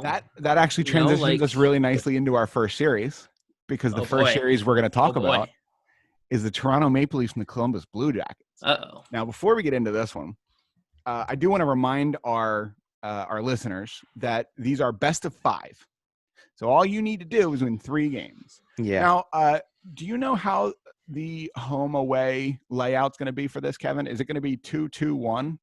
That actually transitions us really nicely into our first series, because the first series we're going to talk about is the Toronto Maple Leafs and the Columbus Blue Jackets. Uh-oh. Now, before we get into this one, I do want to remind our listeners that these are best of 5. So all you need to do is win 3 games. Yeah. Now, do you know how the home away layout's going to be for this, Kevin? Is it going to be 2-2-1?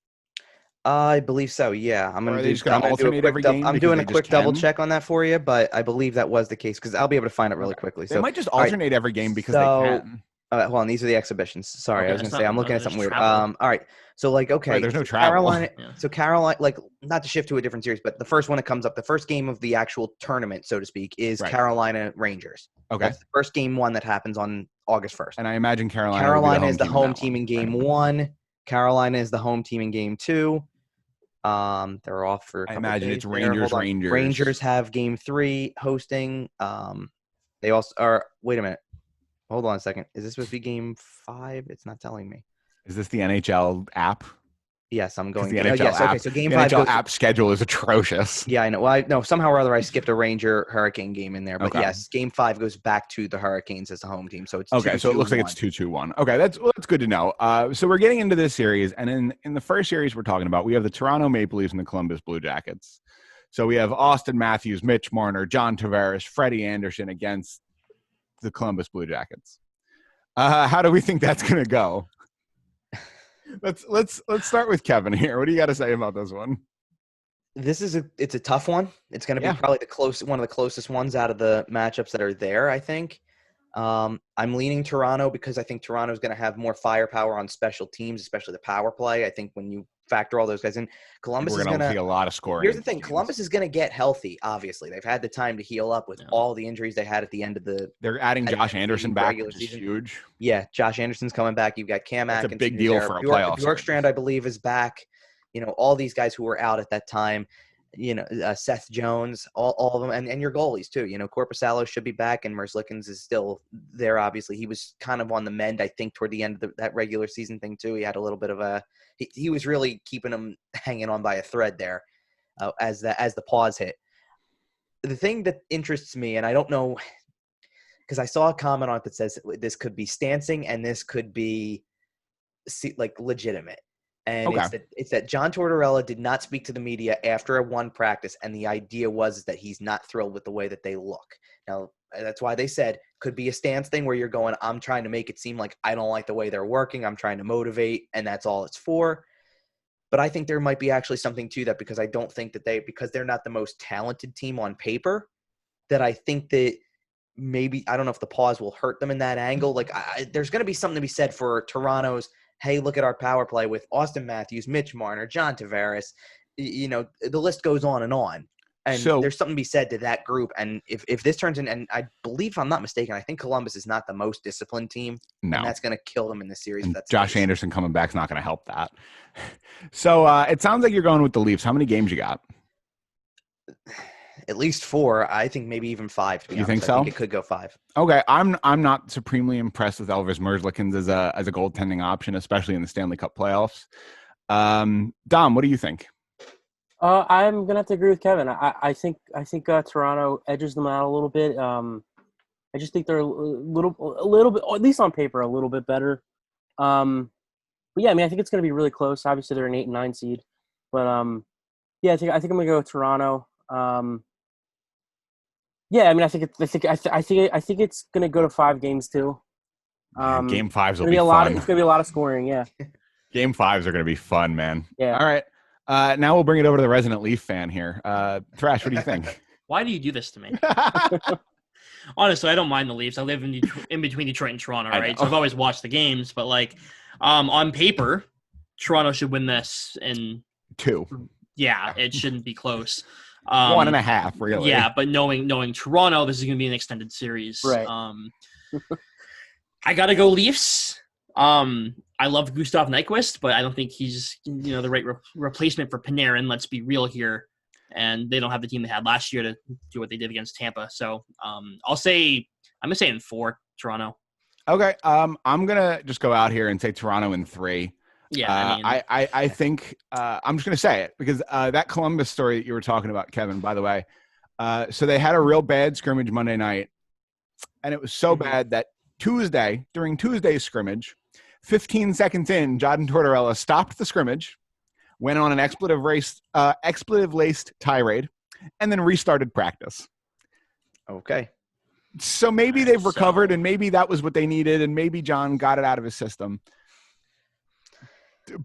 I believe so. Yeah, I'm going to do. I'm going to do a quick. I'm doing a quick double check on that for you, but I believe that was the case because I'll be able to find it really quickly. They might just alternate every game because they can. Hold on, these are the exhibitions. Sorry, I was going to say I'm looking at something weird. All right, so okay, there's no travel. Carolina. Yeah. So Carolina, not to shift to a different series, but the first one that comes up, the first game of the actual tournament, so to speak, is Carolina Rangers. Okay, that's the first game 1 that happens on August 1st. And I imagine Carolina is the home team in game 1. Carolina is the home team in game 2. They're off for. I imagine it's Rangers. Rangers have game 3 hosting. They also are. Wait a minute. Hold on a second. Is this supposed to be game 5? It's not telling me. Is this the NHL app? Yes, I'm going. The NHL app. Okay, so game 5. The NHL app schedule is atrocious. Yeah, I know. Well, no, somehow or other I skipped a Ranger Hurricane game in there, but yes, game 5 goes back to the Hurricanes as the home team. So it's okay. So it looks like it's 2-2-1. Okay, that's good to know. So we're getting into this series, and in the first series we're talking about, we have the Toronto Maple Leafs and the Columbus Blue Jackets. So we have Auston Matthews, Mitch Marner, John Tavares, Freddie Anderson against the Columbus Blue Jackets. How do we think that's going to go? Let's start with Kevin here. What do you got to say about this one? It's a tough one. It's going to be probably one of the closest ones out of the matchups that are there, I think. I'm leaning Toronto because I think Toronto is going to have more firepower on special teams, especially the power play. I think when you factor all those guys in, Columbus is going to see a lot of scoring. Here's the thing. Columbus is going to get healthy, obviously. They've had the time to heal up with all the injuries they had at the end of the – They're adding Josh Anderson back, which is huge. Yeah, Josh Anderson's coming back. You've got Cam Atkinson. That's a big deal for a playoff. Bjorkstrand, I believe, is back. All these guys who were out at that time. Seth Jones, all of them, and your goalies too. Korpisalo should be back, and Merzlikins is still there. Obviously, he was kind of on the mend, I think, toward the end of that regular season thing too. He had a little bit of he was really keeping him hanging on by a thread there as the pause hit. The thing that interests me, and I don't know, because I saw a comment on it that says this could be stancing and this could be legitimate. And it's that John Tortorella did not speak to the media after one practice, and the idea was that he's not thrilled with the way that they look. Now, that's why they said could be a stance thing where you're going, I'm trying to make it seem like I don't like the way they're working. I'm trying to motivate, and that's all it's for. But I think there might be actually something to that because I don't think that because they're not the most talented team on paper, that I think that maybe, I don't know if the pause will hurt them in that angle. There's going to be something to be said for Toronto's, hey, look at our power play with Auston Matthews, Mitch Marner, John Tavares. The list goes on. And there's something to be said to that group. And if this turns in, and I believe, if I'm not mistaken, I think Columbus is not the most disciplined team. No. And that's going to kill them in the series. And Josh Anderson coming back is not going to help that. So it sounds like you're going with the Leafs. How many games you got? At least 4. I think maybe even 5. To be honest. You think so? I think it could go 5. Okay, I'm not supremely impressed with Elvis Merzlikins as a goaltending option, especially in the Stanley Cup playoffs. Dom, what do you think? I'm gonna have to agree with Kevin. I think Toronto edges them out a little bit. I just think they're a little bit, at least on paper, a little bit better. But yeah, I think it's gonna be really close. Obviously, they're an 8 and 9 seed, but yeah, I think I'm gonna go with Toronto. Yeah, I think it's gonna go to 5 games too. Game 5s will be fun. It's gonna be a lot of scoring. Yeah. Game 5s are gonna be fun, man. Yeah. All right. Now we'll bring it over to the resident Leaf fan here. Thrash, what do you think? Why do you do this to me? Honestly, I don't mind the Leafs. I live in between Detroit and Toronto, right? So I've always watched the games, but on paper, Toronto should win this in 2. Yeah, it shouldn't be close. 1.5, really. Yeah, but knowing Toronto, this is going to be an extended series. Right. I got to go Leafs. I love Gustav Nyquist, but I don't think he's the right replacement for Panarin. Let's be real here. And they don't have the team they had last year to do what they did against Tampa. So I'm going to say in 4, Toronto. Okay. I'm going to just go out here and say Toronto in 3. Yeah, I think I'm just going to say it because that Columbus story that you were talking about, Kevin, by the way, So they had a real bad scrimmage Monday night, and it was so Mhm. bad that during Tuesday's scrimmage, 15 seconds in, John Tortorella stopped the scrimmage, went on an expletive-laced tirade, and then restarted practice. Okay. So maybe they've So- recovered, and maybe that was what they needed, and maybe John got it out of his system.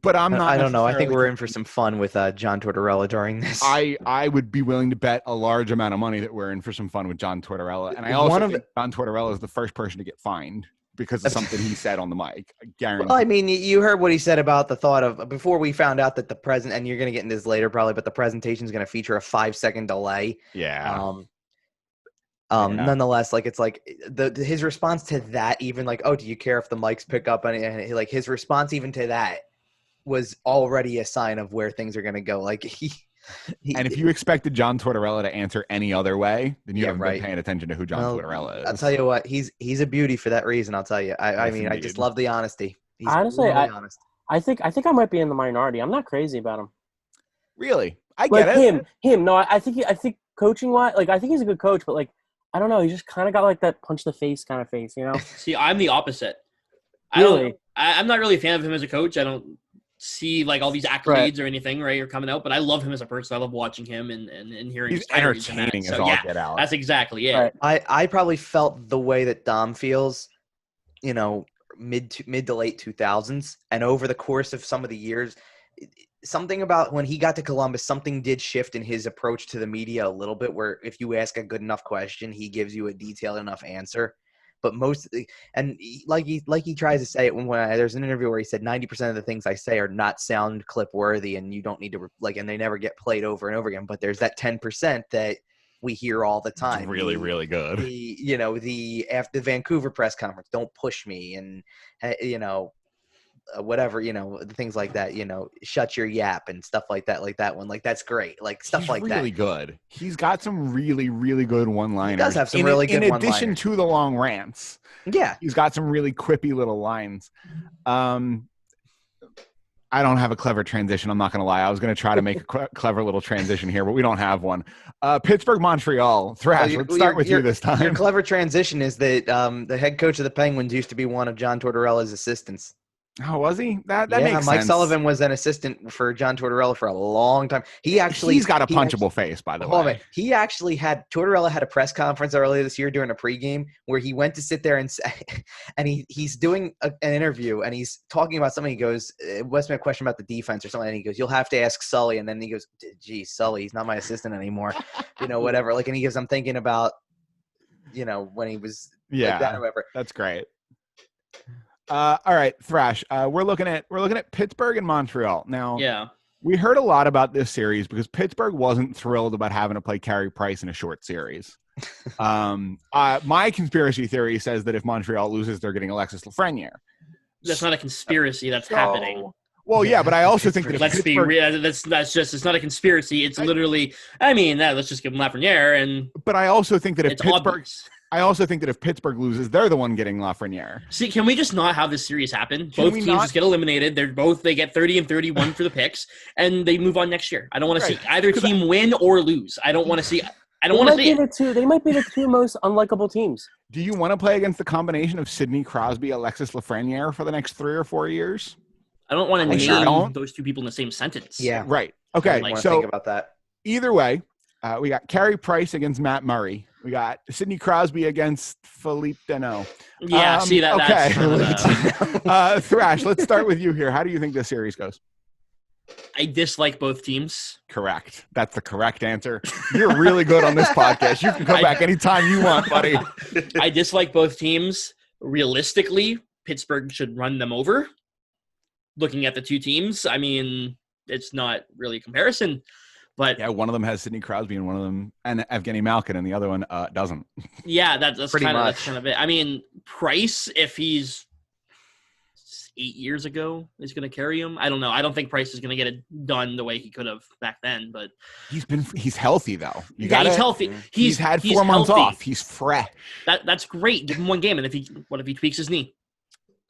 But I'm not. I don't know. I think necessarily we're in for some fun with John Tortorella during this. I would be willing to bet a large amount of money that we're in for some fun with John Tortorella. And I One also of think John Tortorella is the first person to get fined because of something he said on the mic. I guarantee. Well, I mean, you heard what he said about the thought of before we found out that the present, and you're going to get into this later probably, but the presentation is going to feature a 5-second delay. Yeah. Yeah. Nonetheless, like it's like his response to that, even like, oh, do you care if the mics pick up? And like his response even to that was already a sign of where things are going to go. Like he And if you expected John Tortorella to answer any other way, then you Yeah, haven't right. been paying attention to who John Well, Tortorella is. I'll tell you what, he's a beauty for that reason. I'll tell you. I Yes, mean, I indeed. just love the honesty. He's Honestly, really honest. I think I might be in the minority. I'm not crazy about him. Really? I Like get it. him. No, I think coaching wise, like I think he's a good coach, but like I don't know, he just kind of got like that punch the face kind of face, you know? See, I'm the opposite. Really? I'm not really a fan of him as a coach. I don't see like all these accolades or anything, right, or coming out, but I love him as a person. I love watching him and hearing He's his tirades and that. entertaining as So, all yeah, get out. that's exactly it. Right. I probably felt the way that Dom feels, you know, mid to late 2000s, and over the course of some of the years, something about when he got to Columbus, something did shift in his approach to the media a little bit, where if you ask a good enough question, he gives you a detailed enough answer. But like he tries to say it when there's an interview where he said 90% of the things I say are not sound clip worthy, and you don't need to and they never get played over and over again. But there's that 10% that we hear all the time. It's really, really good. After the Vancouver press conference, don't push me, and whatever, things like that, shut your yap and stuff like that one. Like, that's great. Like, stuff He's like really that. good. He's got some really, really good one-liners. He does have some in, really good in addition one-liners. to the long rants. Yeah. He's got some really quippy little lines. I don't have a clever transition. I'm not going to lie. I was going to try to make a clever little transition here, but we don't have one. Pittsburgh, Montreal. Thrash, let's start with you this Your time. clever transition is that the head coach of the Penguins used to be one of John Tortorella's assistants. Oh, was he? That Yeah, makes Mike sense. Sullivan was an assistant for John Tortorella for a long time. He's got a punchable face, by the Hold on a way. minute. He actually Tortorella had a press conference earlier this year during a pregame where he went to sit there and he's doing an interview and he's talking about something. He goes, Wes made a question about the defense or something, and he goes, "You'll have to ask Sully." And then he goes, "Geez, Sully, he's not my assistant anymore." Whatever. Like, and he goes, "I'm thinking about, when he was like that or whatever." That's great. All right, Thrash. We're looking at Pittsburgh and Montreal now. Yeah. We heard a lot about this series because Pittsburgh wasn't thrilled about having to play Carey Price in a short series. My conspiracy theory says that if Montreal loses, they're getting Alexis Lafreniere. That's not a conspiracy. That's happening. Well, yeah, but I also think that if Let's be Pittsburgh, real. That's just. It's not a conspiracy. It's literally. I mean, let's just give him Lafreniere, and but I also think that if it's Pittsburgh, obvious. I also think that if Pittsburgh loses, they're the one getting Lafreniere. See, can we just not have this series happen? Can Both we teams not? just get eliminated. They get 30 and 31 for the picks, and they move on next year. I don't want to see either team win or lose. I don't want to see. I don't want to see it. They might be the two most unlikable teams. Do you want to play against the combination of Sidney Crosby, Alexis Lafreniere for the next 3 or 4 years? I don't want to I sure name don't. those two people in the same sentence. Yeah. Right. Okay. I want to So think about that. either way, we got Carey Price against Matt Murray. We got Sidney Crosby against Philippe Deneau. Yeah. See that? Okay. That's Thrash, let's start with you here. How do you think this series goes? I dislike both teams. Correct. That's the correct answer. You're really good on this podcast. You can come back anytime you want, buddy. I dislike both teams. Realistically, Pittsburgh should run them over. Looking at the two teams, I mean, it's not really a comparison. But Yeah, one of them has Sidney Crosby and one of them and Evgeny Malkin, and the other one doesn't. yeah, that's Pretty kind of much. that's kind of it. I mean, Price, if he's 8 years ago, is going to carry him. I don't know. I don't think Price is going to get it done the way he could have back then. But He's healthy though. he's healthy. He's had 4 months healthy. off. He's fresh. That's great. Give him one game, and what if he tweaks his knee?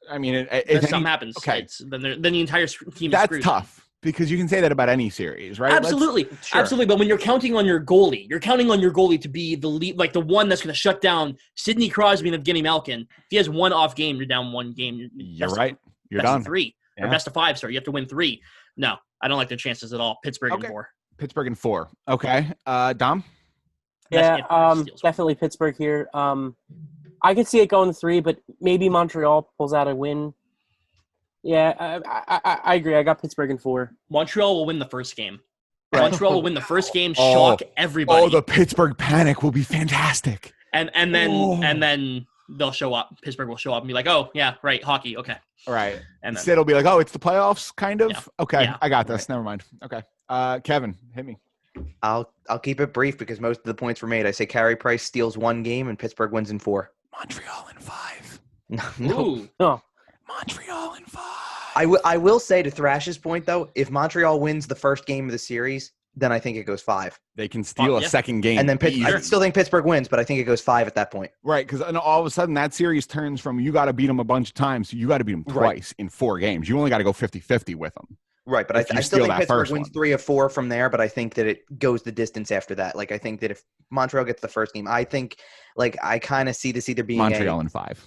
I mean, If something happens, okay. then the entire team is That's screwed. tough. Because you can say that about any series, right? Absolutely, Sure. absolutely. But when you're counting on your goalie, you're counting on your goalie to be the lead, like the one that's going to shut down Sidney Crosby and Evgeny Malkin. If he has one off game, you're down one game. You're best right. You're best done. of 3 or Yeah. best of 5. Sorry, you have to win 3. No, I don't like their chances at all. Pittsburgh Okay. and 4. Pittsburgh in 4. Okay. Dom? Yeah, That's if Steel's definitely Pittsburgh here. I could see it going to 3, but maybe Montreal pulls out a win. Yeah, I agree. I got Pittsburgh in 4. Montreal will win the first game. Right. Montreal will win the first game, Oh. shock everybody, Oh, the Pittsburgh panic will be fantastic. and then they'll show up. Pittsburgh will show up and be like, "Oh yeah, right, hockey, okay." All right. And then Sid will be like, oh, it's the playoffs, kind of? Yeah. Okay, Yeah. I got this. Never mind. Okay. Kevin, hit me. I'll keep it brief because most of the points were made. I say Carey Price steals 1 game and Pittsburgh wins in 4. Montreal in 5. No. ooh, No, Montreal in 5. I will say to Thrash's point though, if Montreal wins the first game of the series, then I think it goes 5. They can steal a Yeah. second game. And then easy. I still think Pittsburgh wins, but I think it goes 5 at that point. Right, because all of a sudden that series turns from you got to beat them a bunch of times, so you got to beat them Right. twice in 4 games. You only got to go 50-50 with them. Right, but If you I still steal think that Pittsburgh first wins one. 3 of 4 from there, but I think that it goes the distance after that. Like I think that if Montreal gets the first game, I think I kind of see this either being Montreal in 5.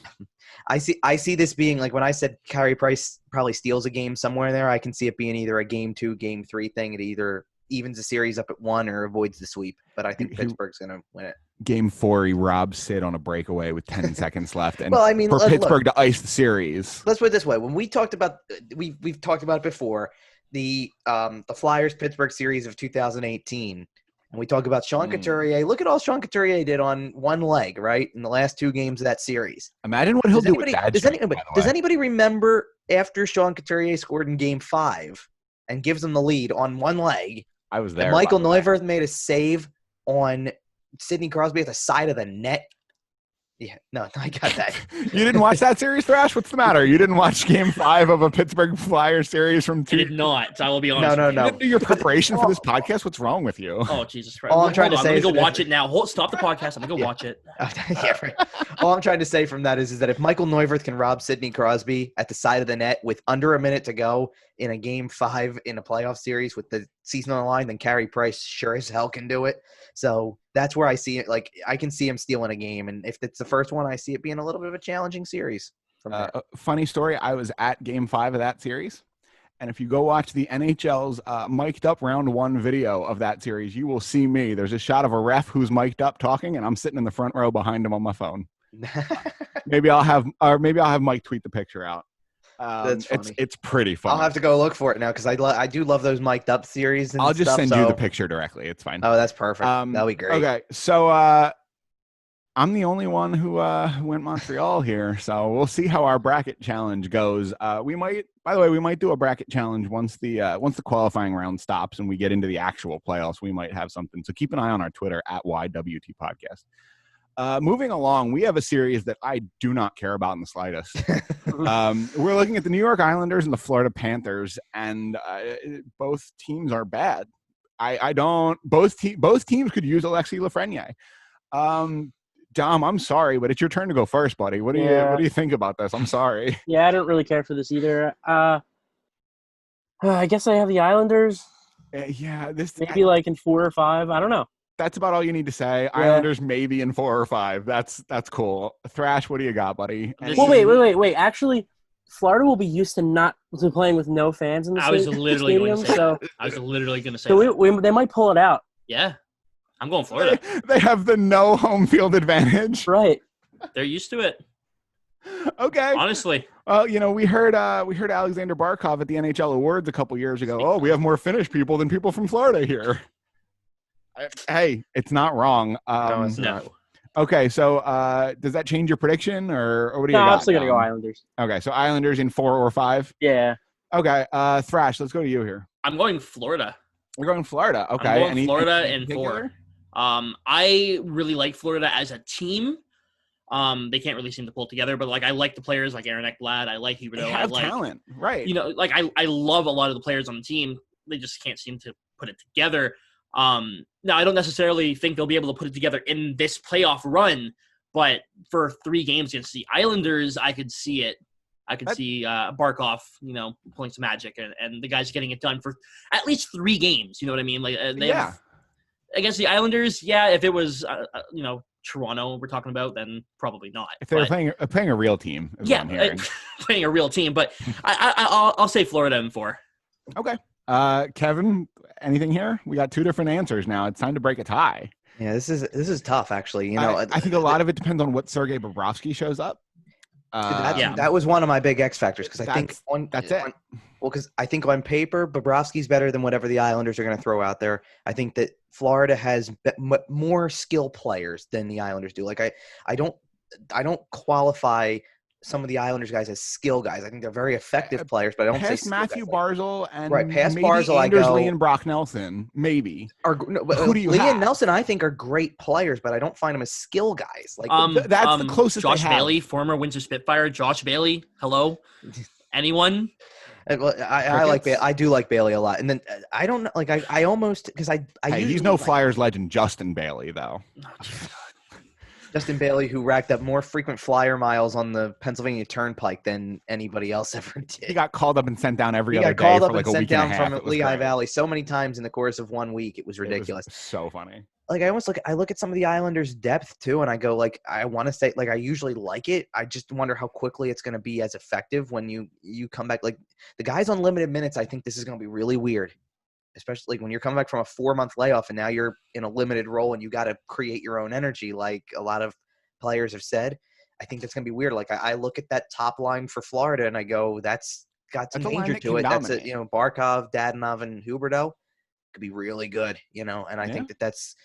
I see this being like when I said Carey Price probably steals a game somewhere in there, I can see it being either a game 2, game 3 thing. It either evens the series up at 1 or avoids the sweep. But I think He- Pittsburgh's going to win it. Game 4, he robs Sid on a breakaway with 10 seconds left, and Well, I mean, for look, Pittsburgh to ice the series. let's put it this way: when we talked about we've talked about it before, the Flyers Pittsburgh series of 2018, and we talk about Sean Hmm. Couturier. Look at all Sean Couturier did on one leg, right, in the last 2 games of that series. Imagine what he'll Does do with that. does anybody remember after Sean Couturier scored in Game 5 and gives them the lead on one leg? I was that there. Michael by the way. Neuwirth made a save on Sidney Crosby at the side of the net. Yeah, no, I got that. You didn't watch that series, Thrash? What's the matter? You didn't watch Game 5 of a Pittsburgh Flyers series from I 2 did not. I will be honest. No, with you. no. You didn't do your preparation for this podcast? What's wrong with you? Oh Jesus Christ! All I'm Hold trying to on, say I'm is gonna that go watch it now. Stop the podcast. I'm gonna go Yeah. watch it. Yeah, right. All I'm trying to say from that is that if Michael Neuwirth can rob Sidney Crosby at the side of the net with under a minute to go in a Game 5 in a playoff series with the season on the line, then Carey Price sure as hell can do it. So that's where I see it. Like I can see him stealing a game, and if it's the first one, I see it being a little bit of a challenging series. From there. Funny story, I was at Game 5 of that series. And if you go watch the NHL's mic'd up round 1 video of that series, you will see me. There's a shot of a ref who's mic'd up talking, and I'm sitting in the front row behind him on my phone. Maybe I'll have Mike tweet the picture out. That's funny. It's pretty fun. I'll have to go look for it now because I do love those mic'd up series. And I'll just stuff, send you the so- picture directly. It's fine. Oh, that's perfect. That'll be great. Okay, so I'm the only one who went Montreal here, so we'll see how our bracket challenge goes. We might do a bracket challenge once the qualifying round stops and we get into the actual playoffs. We might have something. So keep an eye on our Twitter at YWT Podcast. Moving along, we have a series that I do not care about in the slightest. We're looking at the New York Islanders and the Florida Panthers, and both teams are bad. Both teams could use Alexis Lafreniere. Dom, I'm sorry, but it's your turn to go first, buddy. What do you think about this? I'm sorry. yeah, I don't really care for this either. I guess I have the Islanders, maybe like in 4 or 5. I don't know. That's about all you need to say. Yeah. Islanders maybe in 4 or 5. That's cool. Thrash, what do you got, buddy? This Well, is- wait. Actually, Florida will be used to playing with no fans in the I was stadium. literally going to say. So, I was literally going to say. so that. they might pull it out. Yeah, I'm going Florida. They have the no home field advantage. Right. They're used to it. Okay. Honestly, Well, we heard Alexander Barkov at the NHL Awards a couple years ago. Oh, we have more Finnish people than people from Florida here. Hey, it's not wrong. No, it's no. not. Okay, so does that change your prediction, or what do you No, got? I'm still gonna go Dom? Islanders. Okay, so Islanders in 4 or 5. Yeah. Okay, Thrash, let's go to you here. I'm going Florida. We're going Florida. Okay, I'm going Any- Florida any in particular? 4. I really like Florida as a team. They can't really seem to pull it together, but I like the players like Aaron Ekblad. I like Huberdeau. They I have like talent, right? I love a lot of the players on the team. They just can't seem to put it together. Now I don't necessarily think they'll be able to put it together in this playoff run, but for 3 games against the Islanders, I could see it I could see Barkov, pulling some magic, and the guys getting it done for at least 3 games. You know what I mean? Like they have, against the Islanders. Yeah, if it was Toronto we're talking about, then probably not. If they were playing a real team, is what I'm hearing. Playing a real team. But I'll say Florida in 4. Okay. Kevin, anything here? We got 2 different answers now. It's time to break a tie. Yeah, this is tough actually. I think a lot of it depends on what Sergei Bobrovsky shows up. That was one of my big X factors because I think because I think on paper Bobrovsky's better than whatever the Islanders are going to throw out there. I think that Florida has more skill players than the Islanders do. Like I don't qualify some of the Islanders guys as skill guys. I think they're very effective players, but I don't past say Matthew Barzal and past maybe Barzal, Anders Lee and Brock Nelson, maybe. Who do you Lee have? and Nelson, I think, are great players, but I don't find them as skill guys. Like that's the closest. Josh they have. Bailey, former Windsor Spitfire. Josh Bailey, hello. Anyone? I like Bailey. I do like Bailey a lot, and then I don't know. Like I almost because he's no Flyers legend, Justin Bailey though. Justin Bailey, who racked up more frequent flyer miles on the Pennsylvania Turnpike than anybody else ever did. He got called up and sent down every other day. He got called up for like and a sent week and a down half. from Lehigh Valley so many times in the course of 1 week. It was ridiculous. It was so funny. Like I look at some of the Islanders' depth too, and I go like I want to say like I usually like it. I just wonder how quickly it's going to be as effective when you come back. Like the guys on limited minutes, I think this is going to be really weird. Especially when you're coming back from a 4-month layoff and now you're in a limited role and you got to create your own energy like a lot of players have said. I think that's going to be weird. Like I look at that top line for Florida and I go, that's got some danger to it. That's it. Barkov, Dadonov, and Huberdeau could be really good, and I think that's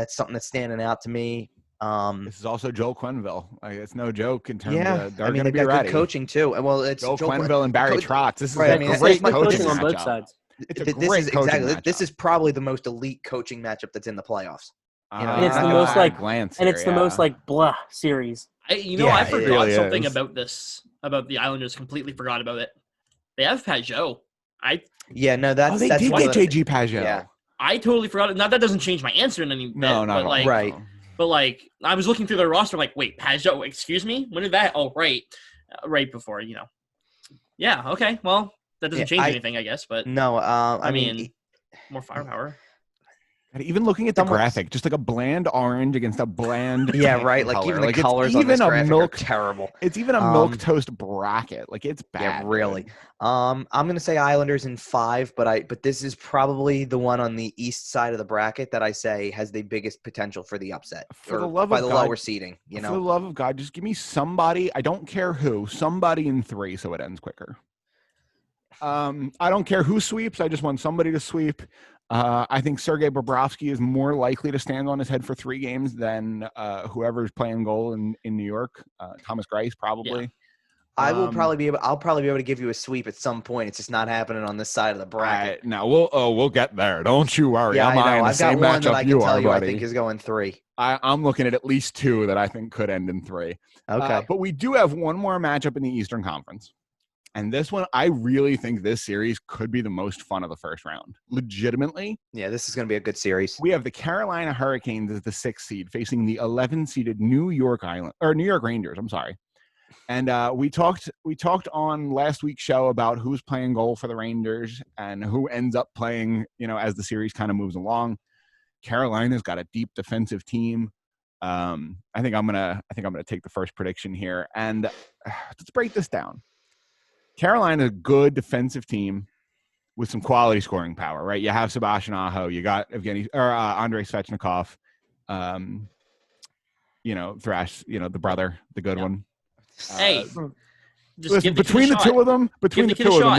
something that's standing out to me. This is also Joel Quenneville. Like, it's no joke in terms of they're going to they've be got ready. Good coaching too. Well, it's Joel Quenneville and Barry Trotz. This is a great coaching on both sides. It's a great coaching matchup. This is probably the most elite coaching matchup that's in the playoffs. And it's the most the most blah series. I forgot something about this, about the Islanders. Completely forgot about it. They have Pajot. They did get JG Pajot. Yeah. I totally forgot it. Now that doesn't change my answer in any bit. No, not right. But I was looking through their roster. I'm like, wait, Pajot? Excuse me? When did that? Oh, right, right before. Yeah. Okay. Well, that doesn't change anything, I guess. But no. I mean, more firepower. Even looking at the graphic, just like a bland orange against a bland right. Like color. even the colors on this graphic are terrible. It's even a milk toast bracket. Like it's bad. Yeah, really. I'm gonna say Islanders in 5, but this is probably the one on the east side of the bracket that I say has the biggest potential for the upset. For the love of God, lower seeding. For the love of God, just give me somebody. I don't care who. Somebody in 3, so it ends quicker. I don't care who sweeps. I just want somebody to sweep. I think Sergei Bobrovsky is more likely to stand on his head for 3 games than whoever's playing goal in New York. Thomas Greiss probably. Yeah. I'll probably be able to give you a sweep at some point. It's just not happening on this side of the bracket. No, we'll get there. Don't you worry. Yeah, I'm I know. I've got one that I can tell you buddy. I think is going 3. I'm looking at least 2 that I think could end in 3. Okay. But we do have one more matchup in the Eastern Conference. And this one, I really think this series could be the most fun of the first round. Legitimately. Yeah, this is going to be a good series. We have the Carolina Hurricanes as the 6th seed facing the 11-seeded New York Rangers. I'm sorry. And we talked on last week's show about who's playing goal for the Rangers and who ends up playing, as the series kind of moves along. Carolina's got a deep defensive team. I think I'm gonna take the first prediction here. And let's break this down. Carolina's a good defensive team with some quality scoring power, right? You have Sebastian Aho, you got Andrei Svechnikov, Thrash, the brother, the good one. Hey, listen, between the two of them, we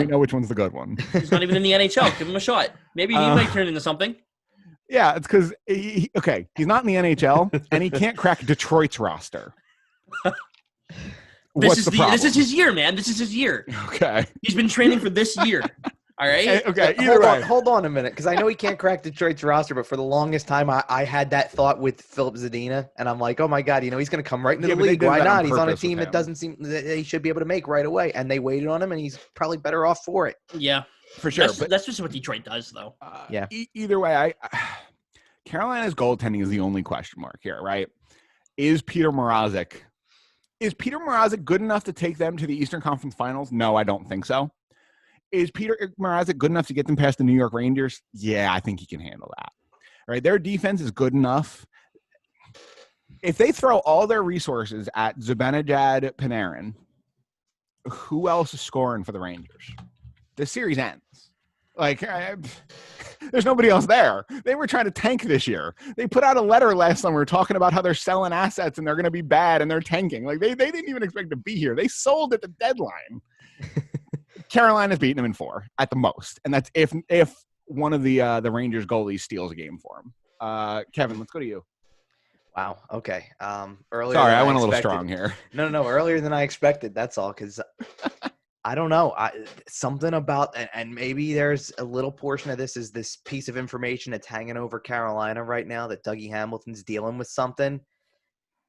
know which one's the good one. He's not even in the NHL. Give him a shot. Maybe he might turn into something. Yeah, it's because he's not in the NHL and he can't crack Detroit's roster. This is his year, man. This is his year. Okay. He's been training for this year. All right? Okay, hold on a minute, because I know he can't crack Detroit's roster, but for the longest time, I had that thought with Philip Zadina, and I'm like, oh my God, he's going to come right into the league. Why not? He's on a team that doesn't seem that he should be able to make right away, and they waited on him, and he's probably better off for it. Yeah. For sure. That's just what Detroit does, though. Yeah. Either way, Carolina's goaltending is the only question mark here, right? Is Peter Mrazek Is Peter Mrazek good enough to take them to the Eastern Conference Finals? No, I don't think so. Is Peter Mrazek good enough to get them past the New York Rangers? Yeah, I think he can handle that. Right? Their defense is good enough. If they throw all their resources at Zibanejad, Panarin, who else is scoring for the Rangers? The series ends. There's nobody else there. They were trying to tank this year. They put out a letter last summer talking about how they're selling assets and they're going to be bad and they're tanking. They didn't even expect to be here. They sold at the deadline. Carolina's beating them in 4 at the most, and that's if one of the Rangers goalies steals a game for them. Kevin, let's go to you. Wow. Okay. Earlier. Sorry, than I went a little expected. strong here. No. Earlier than I expected. That's all. Because I don't know. Something about, and maybe there's a little portion of this is this piece of information that's hanging over Carolina right now that Dougie Hamilton's dealing with something.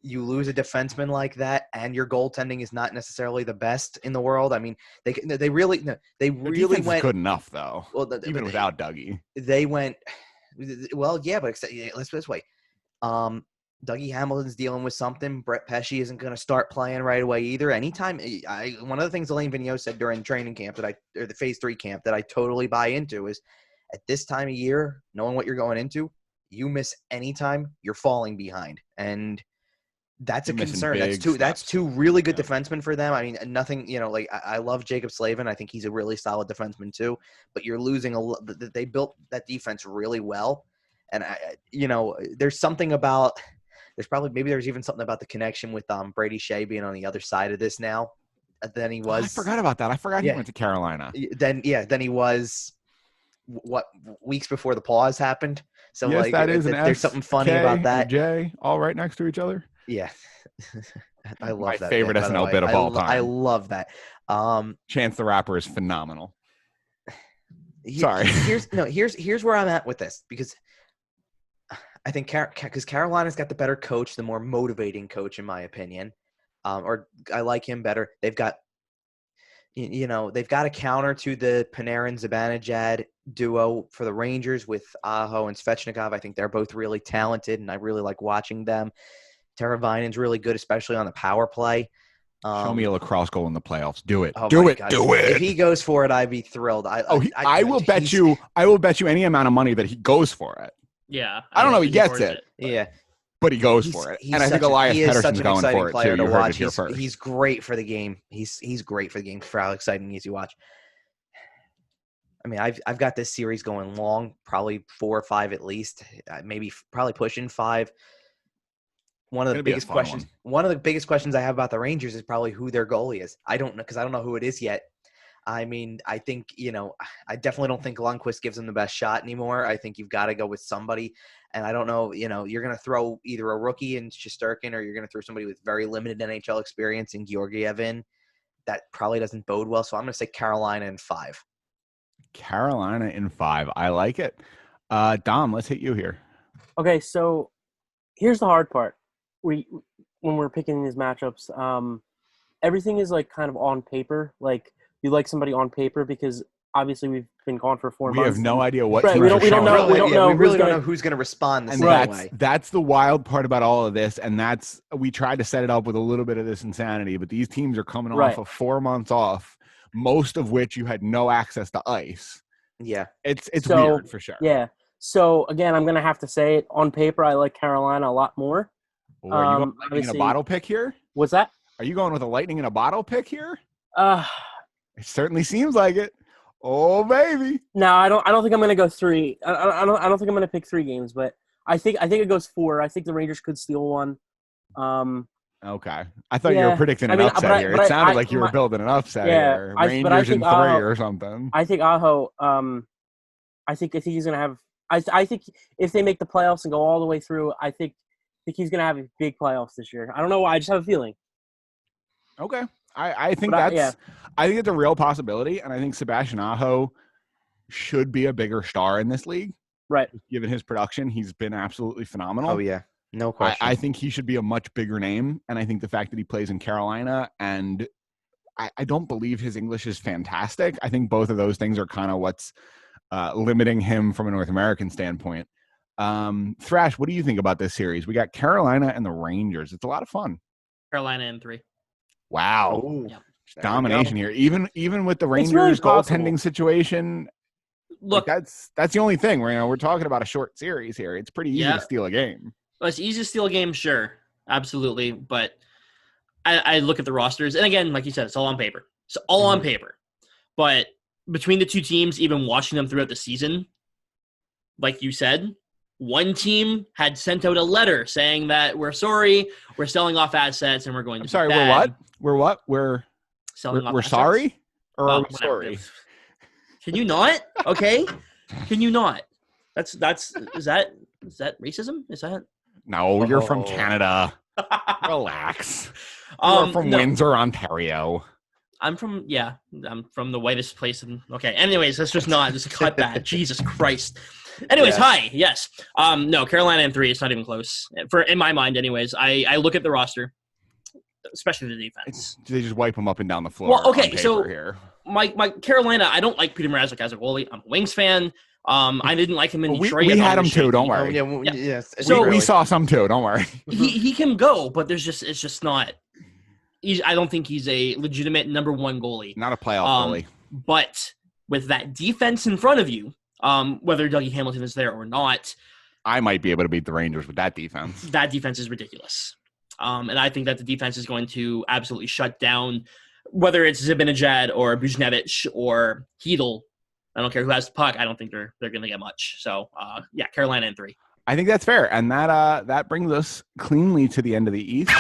You lose a defenseman like that, and your goaltending is not necessarily the best in the world. I mean, they really went good enough though. Well, even without Dougie, they went well. Yeah, but let's put it this way. Dougie Hamilton's dealing with something. Brett Pesce isn't going to start playing right away either. Anytime, one of the things Alain Vigneault said during training camp or the Phase 3 camp that I totally buy into is at this time of year, knowing what you're going into, you miss any time, you're falling behind, and that's a concern. That's two really good defensemen for them. I mean, nothing. I love Jacob Slavin. I think he's a really solid defenseman too. But you're losing they built that defense really well, and there's something about. There's even something about the connection with Brady Shea being on the other side of this now than he was. I forgot about that. I forgot he went to Carolina. Then he was weeks before the pause happened. So yes, that is there's something funny about that. J all right next to each other. Yeah, I love my that. favorite SNL bit of all time. I love that. Chance the Rapper is phenomenal. Sorry. Here's where I'm at with this, because I think because Carolina's got the better coach, the more motivating coach, in my opinion. Or I like him better. They've got a counter to the Panarin-Zibanejad duo for the Rangers with Aho and Svechnikov. I think they're both really talented, and I really like watching them. Teravainen's really good, especially on the power play. Show me a lacrosse goal in the playoffs. Do it. Oh Do it. God. Do it. If he goes for it, I'd be thrilled. I will bet you any amount of money that he goes for it. Yeah. I don't know if he gets it. Yeah. But he goes for it. And I think Elias Pettersson's going for it too. You heard it here first. He's great for the game. He's great for the game, for how exciting he is to watch. I mean, I've got this series going long, probably 4 or 5 at least, maybe probably pushing 5. One of the biggest questions I have about the Rangers is probably who their goalie is. I don't know, because I don't know who it is yet. I mean, I think, I definitely don't think Lundqvist gives them the best shot anymore. I think you've got to go with somebody. And I don't know, you're going to throw either a rookie in Shesterkin, or you're going to throw somebody with very limited NHL experience in Georgiev in. That probably doesn't bode well. So I'm going to say Carolina in 5. Carolina in 5. I like it. Dom, let's hit you here. Okay, so here's the hard part. When we're picking these matchups, everything is like kind of on paper. Like, you like somebody on paper because obviously we've been gone for 4 months. We have no idea what we don't know. We really don't know who's going to respond the same way. That's the wild part about all of this, and we tried to set it up with a little bit of this insanity, but these teams are coming off of 4 months off, most of which you had no access to ice. Yeah. It's weird for sure. Yeah. So, again, I'm going to have to say it. On paper, I like Carolina a lot more. Well, are you going lightning in a bottle pick here? What's that? Are you going with a lightning in a bottle pick here? It certainly seems like it. Oh, baby. No, I don't think I'm going to go 3. I don't think I'm going to pick 3 games, but I think it goes 4. I think the Rangers could steal one. Okay. I thought you were predicting an upset here. It sounded like you were building an upset here. Rangers in 3 or something. I think Aho, I think he's going to have – I think if they make the playoffs and go all the way through, I think he's going to have a big playoffs this year. I don't know why. I just have a feeling. Okay. I think I think it's a real possibility, and I think Sebastian Aho should be a bigger star in this league. Right. Given his production, he's been absolutely phenomenal. Oh, yeah. No question. I think he should be a much bigger name, and I think the fact that he plays in Carolina, and I don't believe his English is fantastic. I think both of those things are kind of what's limiting him from a North American standpoint. Thrash, what do you think about this series? We got Carolina and the Rangers. It's a lot of fun. Carolina in 3. Wow. Ooh, Yeah. there we Domination go. here. Even with the It's really Rangers possible. goaltending situation, Look, like that's the only thing. We're talking about a short series here. It's pretty easy Yeah. to steal a game. it's easy to steal a game, sure, absolutely, but I look at the rosters, and again, like you said, it's all on paper. It's all on paper. But between the two teams, even watching them throughout the season, like you said, one team had sent out a letter saying that we're sorry, we're selling off assets, and we're going to. I'm sorry. be We're bad. what? We're what? We're Selling off we're assets? sorry, or Oh, are we whatever. sorry? Can you not? Okay. Can you not? That's is that racism? Is that? No, you're from Oh. Canada. Relax. You're from No. Windsor, Ontario. I'm from the whitest place in okay. Anyways, let's just cut that. Jesus Christ. Anyways, Yes. hi. Yes. No, Carolina in 3, it's not even close. In my mind anyways. I look at the roster, especially the defense. They just wipe them up and down the floor. Well, okay, on paper so- here. My Carolina, I don't like Peter Mrazek as a goalie. I'm a Wings fan. I didn't like him in We Detroit. I thought had he him was too. Don't shaky. Oh, worry. yeah, well, Yeah. yes. it's So- we really- saw some too. Don't worry. He can go, but it's just not. I don't think he's a legitimate number one goalie. Not a playoff goalie. But with that defense in front of you, whether Dougie Hamilton is there or not, I might be able to beat the Rangers with that defense. that defense is ridiculous. And I think that the defense is going to absolutely shut down, whether it's Zibanejad or Buchnevich or Hedl. I don't care who has the puck. I don't think they're going to get much. So, Carolina in 3. I think that's fair, and that brings us cleanly to the end of the East.